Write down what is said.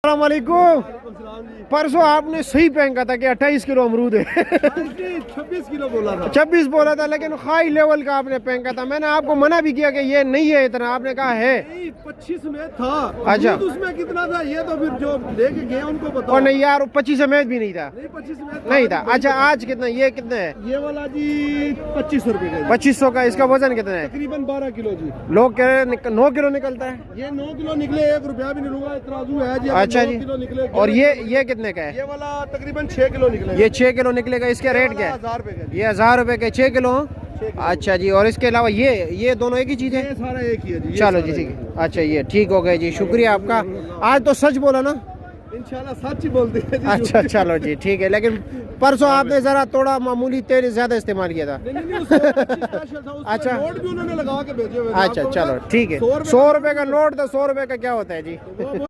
अस्सलाम वालेकुम। परसों आपने सही फेंका था कि 28 किलो अमरूद है। 26 किलो बोला था। 26 बोला था, लेकिन हाई लेवल का आपने फेंका था। मैंने आपको मना भी किया कि ये नहीं है इतना, आपने कहा है। 25 में था। अच्छा। अमरूद उसमें कितना था ये तो फिर जो लेके गए उनको बताओ। और नहीं यार, 25 समेत भी नहीं था। नहीं 25 में नहीं था। अच्छा आज कितना, ये कितना है? ये वाला जी 2500 रुपए का। 2500 का। इसका वजन कितना है? तकरीबन 12 किलो जी। लोग कह रहे हैं 9 किलो निकलता है। ये 9 किलो निकले, 1 रुपया भी नहीं लूंगा। तराजू है जी। अच्छा 9 जी। किलो निकले। और ये कितने का है? ये वाला तकरीबन 6 किलो निकले। ये 6 किलो निकलेगा। इसका रेट क्या है? 1000 रुपए का। ये 1000 रुपए के 6 किलो। अच्छा जी। और इसके अलावा ये दोनों एक ही चीज है? ये सारा एक ही है जी। चलो जी ठीक है। अच्छा ये ठीक हो गए जी, शुक्रिया आपका। आज तो सच बोला ना? इंशाल्लाह सच ही बोलते हैं जी। अच्छा चलो जी ठीक है। लेकिन परसों आपने जरा थोड़ा मामूली तेल ज्यादा इस्तेमाल किया था। नहीं, उसमें स्पेशल था। उसमें अच्छा। नोट भी उन्होंने लगा के भेजे हुए थे। अच्छा आपको चलो पता? ठीक है। 100 रुपए का नोट तो 100 रुपए का क्या होता है जी? वो